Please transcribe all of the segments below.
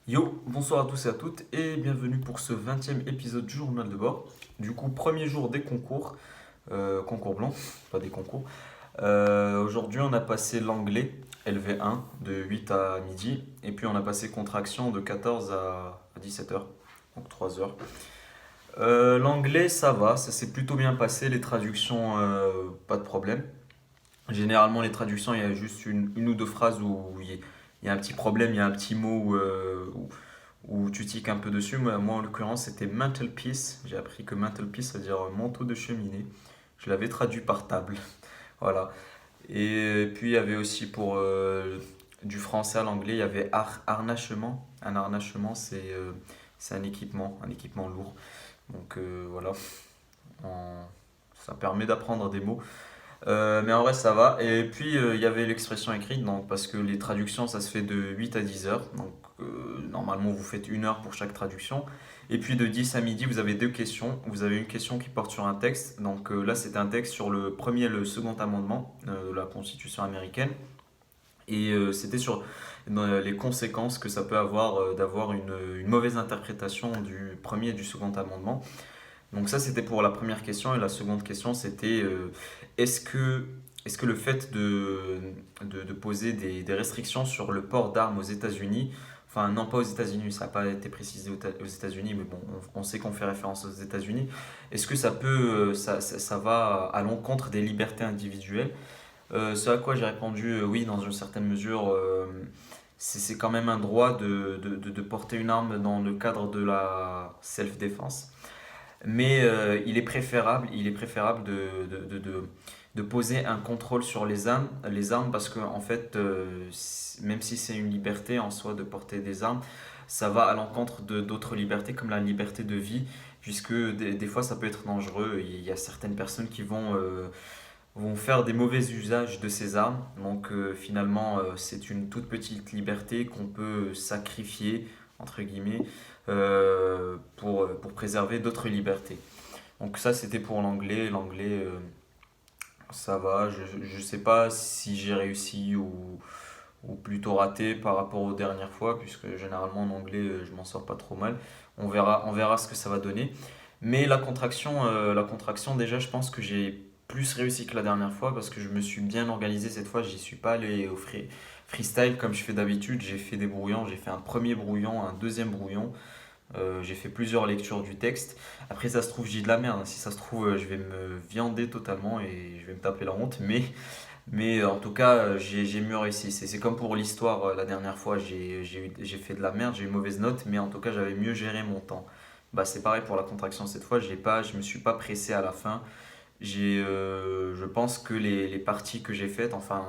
Yo, bonsoir à tous et à toutes et bienvenue pour ce 20e épisode du journal de bord. Du coup, premier jour des concours, concours blanc, pas des concours. Aujourd'hui, on a passé l'anglais LV1 de 8 à midi et puis on a passé contraction de 14 à 17 heures, donc 3 heures. L'anglais, ça va, ça s'est plutôt bien passé, les traductions, pas de problème. Généralement, les traductions, il y a juste une ou deux phrases où il y a un petit problème, il y a un petit mot où tu tiques un peu dessus. Moi, en l'occurrence, c'était mantelpiece. J'ai appris que mantelpiece, ça veut dire manteau de cheminée. Je l'avais traduit par table. Voilà. Et puis, il y avait aussi pour du français à l'anglais, il y avait harnachement. Un harnachement, c'est un équipement lourd. Donc voilà. En- Ça permet d'apprendre des mots. Mais en vrai, ça va. Et puis, il y avait l'expression écrite, donc, parce que les traductions, ça se fait de 8 à 10 heures. Donc, normalement, vous faites 1 heure pour chaque traduction. Et puis, de 10 à midi, vous avez deux questions. Vous avez une question qui porte sur un texte. Donc, là, c'était un texte sur le premier et le second amendement de la Constitution américaine. Et c'était sur les conséquences que ça peut avoir d'avoir une mauvaise interprétation du premier et du second amendement. Donc ça, c'était pour la première question. Et la seconde question, c'était est-ce que, est-ce que le fait de poser des restrictions sur le port d'armes aux États-Unis, enfin non pas aux États-Unis, ça n'a pas été précisé aux États-Unis, mais bon, on sait qu'on fait référence aux États-Unis, est-ce que ça va à l'encontre des libertés individuelles? Ce à quoi j'ai répondu oui, dans une certaine mesure. C'est quand même un droit de porter une arme dans le cadre de la self-défense. Mais il est préférable de poser un contrôle sur les armes parce que en fait, même si c'est une liberté en soi de porter des armes, ça va à l'encontre de d'autres libertés comme la liberté de vie, puisque des fois ça peut être dangereux. Il y a certaines personnes qui vont faire des mauvais usages de ces armes. Donc finalement, c'est une toute petite liberté qu'on peut sacrifier, entre guillemets, pour préserver d'autres libertés. Donc ça, c'était pour l'anglais. L'anglais, ça va. Je sais pas si j'ai réussi ou plutôt raté par rapport aux dernières fois, puisque généralement en anglais, je m'en sors pas trop mal. On verra ce que ça va donner. Mais la contraction, déjà, je pense que j'ai plus réussi que la dernière fois parce que je me suis bien organisé cette fois. J'y suis pas allé au freestyle comme je fais d'habitude. J'ai fait des brouillons. J'ai fait un premier brouillon, un deuxième brouillon. J'ai fait plusieurs lectures du texte. Après, ça se trouve, j'ai de la merde, hein. Si ça se trouve, je vais me viander totalement et je vais me taper la honte. Mais en tout cas, j'ai mieux réussi. C'est comme pour l'histoire la dernière fois. J'ai fait de la merde, j'ai eu une mauvaise note, mais en tout cas, j'avais mieux géré mon temps. Bah, c'est pareil pour la contraction cette fois. Je me suis pas pressé à la fin. Je pense que les parties que j'ai faites, enfin,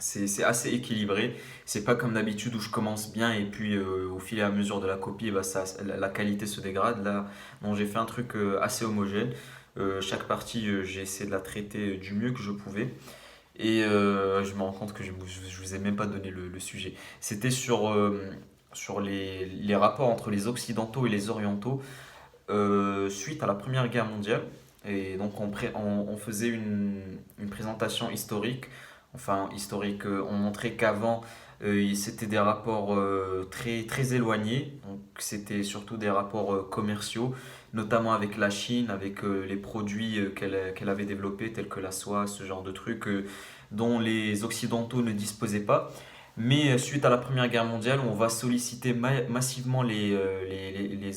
c'est assez équilibré. C'est pas comme d'habitude où je commence bien et puis au fil et à mesure de la copie, bah, la qualité se dégrade. Là, non, j'ai fait un truc assez homogène. Chaque partie, j'ai essayé de la traiter du mieux que je pouvais. Et je me rends compte que je vous ai même pas donné le sujet. C'était sur les rapports entre les Occidentaux et les Orientaux suite à la Première Guerre mondiale. Et donc on faisait une présentation historique. Enfin, historique, on montrait qu'avant, c'était des rapports très, très éloignés. Donc c'était surtout des rapports commerciaux, notamment avec la Chine, avec les produits qu'elle avait développés, tels que la soie, ce genre de trucs dont les Occidentaux ne disposaient pas. Mais suite à la Première Guerre mondiale, on va solliciter massivement les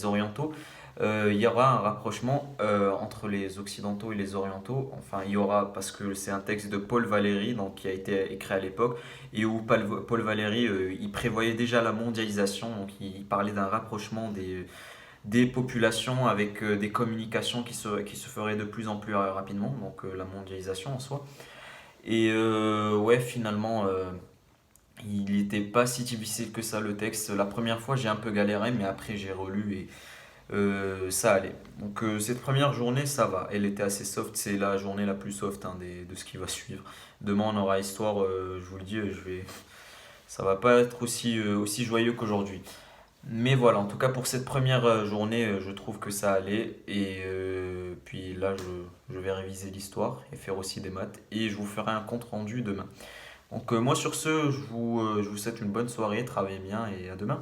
Orientaux. Il y aura un rapprochement entre les Occidentaux et les Orientaux. Enfin, il y aura, parce que c'est un texte de Paul Valéry, donc, qui a été écrit à l'époque, et où Paul Valéry, il prévoyait déjà la mondialisation, donc il parlait d'un rapprochement des populations avec des communications qui se feraient de plus en plus rapidement, donc la mondialisation en soi. Et ouais, finalement, il n'était pas si difficile que ça le texte. La première fois, j'ai un peu galéré, mais après, j'ai relu et ça allait. Donc cette première journée, ça va. Elle était assez soft. C'est la journée la plus soft hein, de ce qui va suivre. Demain, on aura histoire. Je vous le dis, ça va pas être aussi joyeux qu'aujourd'hui. Mais voilà, en tout cas pour cette première journée, je trouve que ça allait. Et puis là, je vais réviser l'histoire et faire aussi des maths. Et je vous ferai un compte rendu demain. Donc moi sur ce, je vous souhaite une bonne soirée, travaillez bien et à demain.